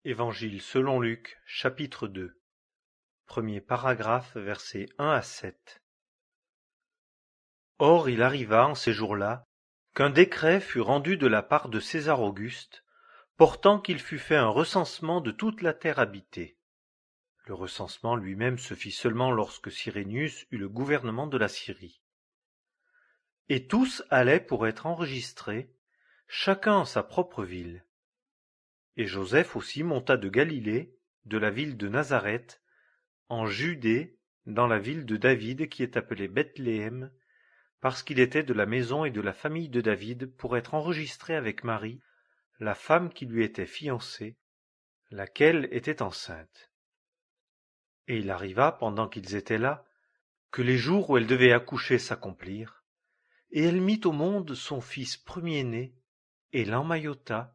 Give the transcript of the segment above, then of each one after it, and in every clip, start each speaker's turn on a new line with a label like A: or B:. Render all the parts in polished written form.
A: Évangile selon Luc, chapitre 2. Premier paragraphe, versets 1 à 7. Or il arriva en ces jours-là qu'un décret fut rendu de la part de César Auguste, portant qu'il fût fait un recensement de toute la terre habitée. Le recensement lui-même se fit seulement lorsque Cyrénius eut le gouvernement de la Syrie. Et tous allaient pour être enregistrés, chacun en sa propre ville. Et Joseph aussi monta de Galilée, de la ville de Nazareth, en Judée, dans la ville de David qui est appelée Bethléem, parce qu'il était de la maison et de la famille de David, pour être enregistré avec Marie, la femme qui lui était fiancée, laquelle était enceinte. Et il arriva, pendant qu'ils étaient là, que les jours où elle devait accoucher s'accomplirent, et elle mit au monde son fils premier-né, et l'emmaillota,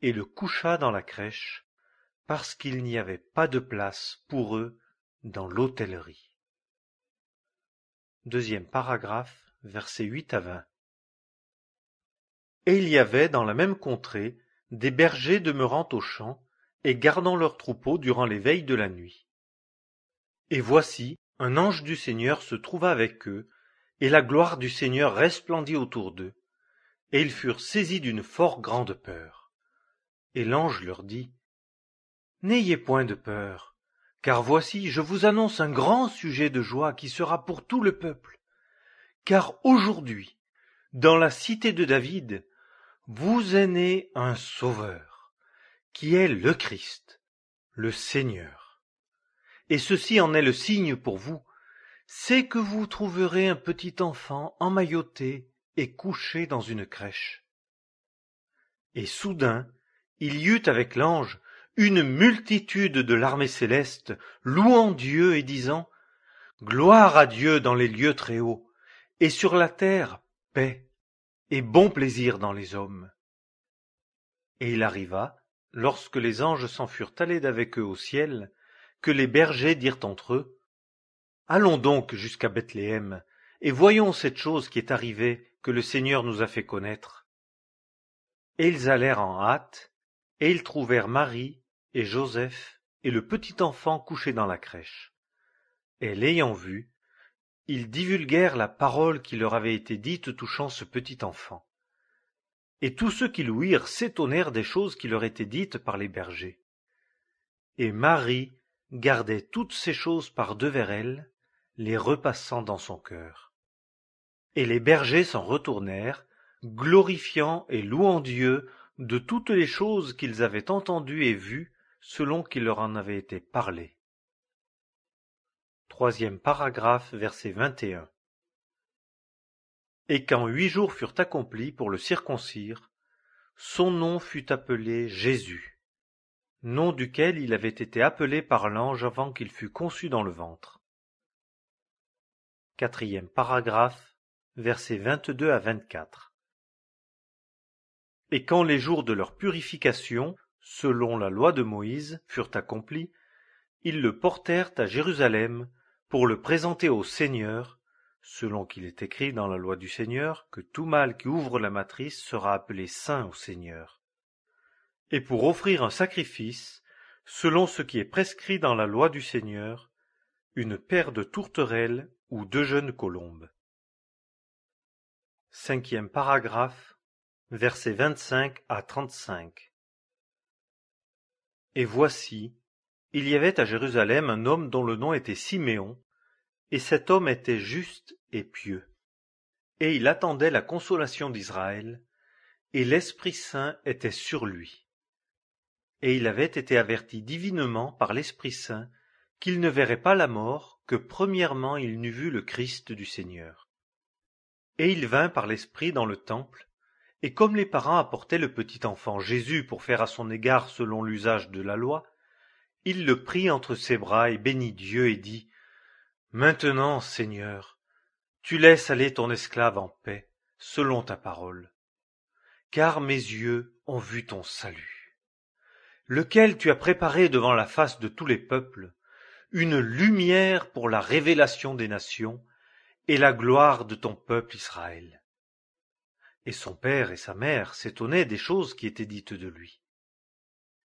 A: et le coucha dans la crèche, parce qu'il n'y avait pas de place pour eux dans l'hôtellerie. Deuxième paragraphe, versets 8 à 20. Et il y avait dans la même contrée des bergers demeurant aux champs et gardant leurs troupeaux durant les veilles de la nuit. Et voici, un ange du Seigneur se trouva avec eux, et la gloire du Seigneur resplendit autour d'eux, et ils furent saisis d'une fort grande peur. Et l'ange leur dit: N'ayez point de peur, car voici, je vous annonce un grand sujet de joie qui sera pour tout le peuple. Car aujourd'hui, dans la cité de David, vous est né un Sauveur, qui est le Christ, le Seigneur. Et ceci en est le signe pour vous, c'est que vous trouverez un petit enfant emmailloté et couché dans une crèche. Et soudain, il y eut avec l'ange une multitude de l'armée céleste, louant Dieu et disant: Gloire à Dieu dans les lieux très hauts, et sur la terre, paix, et bon plaisir dans les hommes. Et il arriva, lorsque les anges s'en furent allés d'avec eux au ciel, que les bergers dirent entre eux: Allons donc jusqu'à Bethléem, et voyons cette chose qui est arrivée, que le Seigneur nous a fait connaître. Et ils allèrent en hâte, et ils trouvèrent Marie et Joseph et le petit enfant couché dans la crèche. Et l'ayant vu, ils divulguèrent la parole qui leur avait été dite touchant ce petit enfant. Et tous ceux qui l'ouïrent s'étonnèrent des choses qui leur étaient dites par les bergers. Et Marie gardait toutes ces choses par devers elle, les repassant dans son cœur. Et les bergers s'en retournèrent, glorifiant et louant Dieu de toutes les choses qu'ils avaient entendues et vues, selon qu'il leur en avait été parlé. Troisième paragraphe, verset 21. Et quand 8 jours furent accomplis pour le circoncire, son nom fut appelé Jésus, nom duquel il avait été appelé par l'ange avant qu'il fût conçu dans le ventre. Quatrième paragraphe, versets 22 à 24. Et quand les jours de leur purification, selon la loi de Moïse, furent accomplis, ils le portèrent à Jérusalem pour le présenter au Seigneur, selon qu'il est écrit dans la loi du Seigneur que tout mâle qui ouvre la matrice sera appelé saint au Seigneur. Et pour offrir un sacrifice, selon ce qui est prescrit dans la loi du Seigneur, une paire de tourterelles ou 2 jeunes colombes. Cinquième paragraphe, versets 25 à 35. Et voici, il y avait à Jérusalem un homme dont le nom était Siméon, et cet homme était juste et pieux. Et il attendait la consolation d'Israël, et l'Esprit Saint était sur lui. Et il avait été averti divinement par l'Esprit Saint qu'il ne verrait pas la mort que premièrement il n'eût vu le Christ du Seigneur. Et il vint par l'Esprit dans le temple, et comme les parents apportaient le petit enfant Jésus pour faire à son égard selon l'usage de la loi, il le prit entre ses bras et bénit Dieu et dit: Maintenant, Seigneur, tu laisses aller ton esclave en paix, selon ta parole. Car mes yeux ont vu ton salut, lequel tu as préparé devant la face de tous les peuples, une lumière pour la révélation des nations et la gloire de ton peuple Israël. Et son père et sa mère s'étonnaient des choses qui étaient dites de lui.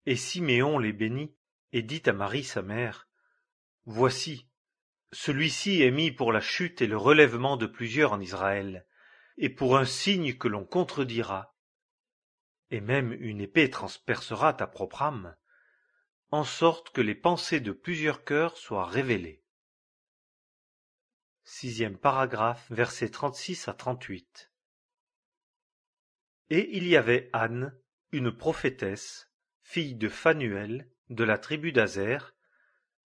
A: Et Siméon les bénit, et dit à Marie sa mère, Voici, celui-ci est mis pour la chute et le relèvement de plusieurs en Israël, et pour un signe que l'on contredira, et même une épée transpercera ta propre âme, en sorte que les pensées de plusieurs cœurs soient révélées. 6e paragraphe, versets 36 à 38. Et il y avait Anne, une prophétesse, fille de Phanuel, de la tribu d'Azer.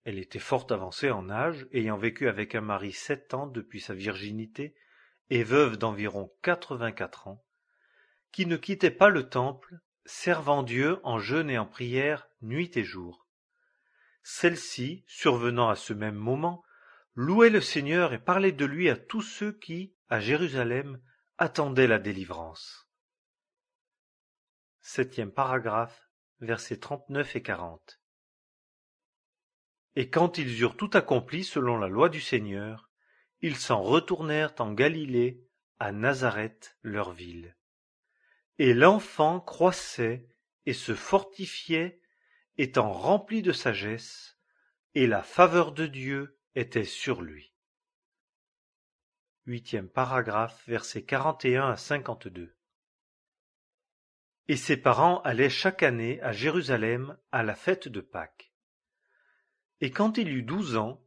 A: Elle était fort avancée en âge, ayant vécu avec un mari 7 ans depuis sa virginité, et veuve d'environ 84 ans, qui ne quittait pas le temple, servant Dieu en jeûne et en prière nuit et jour. Celle-ci, survenant à ce même moment, louait le Seigneur et parlait de lui à tous ceux qui, à Jérusalem, attendaient la délivrance. 7e paragraphe, versets 39 et 40. Et quand ils eurent tout accompli selon la loi du Seigneur, ils s'en retournèrent en Galilée, à Nazareth, leur ville. Et l'enfant croissait et se fortifiait, étant rempli de sagesse, et la faveur de Dieu était sur lui. 8e paragraphe, versets 41 à 52. Et ses parents allaient chaque année à Jérusalem à la fête de Pâques. Et quand il eut 12 ans,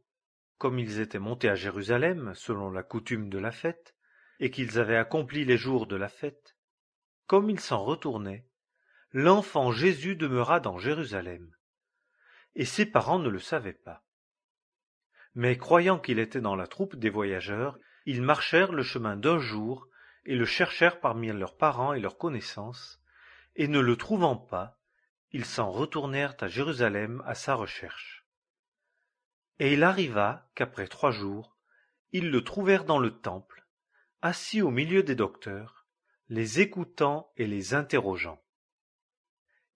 A: comme ils étaient montés à Jérusalem selon la coutume de la fête, et qu'ils avaient accompli les jours de la fête, comme ils s'en retournaient, l'enfant Jésus demeura dans Jérusalem. Et ses parents ne le savaient pas. Mais croyant qu'il était dans la troupe des voyageurs, ils marchèrent le chemin d'un jour et le cherchèrent parmi leurs parents et leurs connaissances, et ne le trouvant pas, ils s'en retournèrent à Jérusalem à sa recherche. Et il arriva qu'après 3 jours, ils le trouvèrent dans le temple, assis au milieu des docteurs, les écoutant et les interrogeant.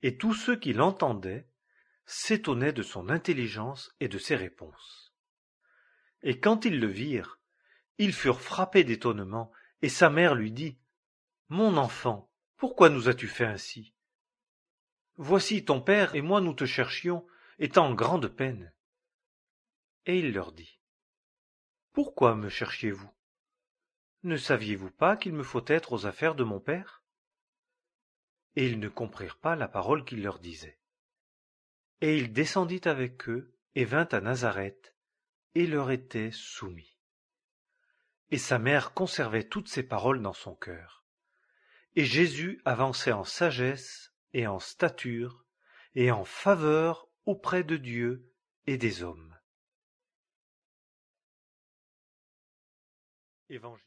A: Et tous ceux qui l'entendaient s'étonnaient de son intelligence et de ses réponses. Et quand ils le virent, ils furent frappés d'étonnement, et sa mère lui dit, « Mon enfant, pourquoi nous as-tu fait ainsi? Voici ton père et moi nous te cherchions, étant en grande peine. » Et il leur dit, « Pourquoi me cherchiez-vous? Ne saviez-vous pas qu'il me faut être aux affaires de mon père? » Et ils ne comprirent pas la parole qu'il leur disait. Et il descendit avec eux et vint à Nazareth, et leur était soumis. Et sa mère conservait toutes ces paroles dans son cœur. Et Jésus avançait en sagesse et en stature et en faveur auprès de Dieu et des hommes. Évangile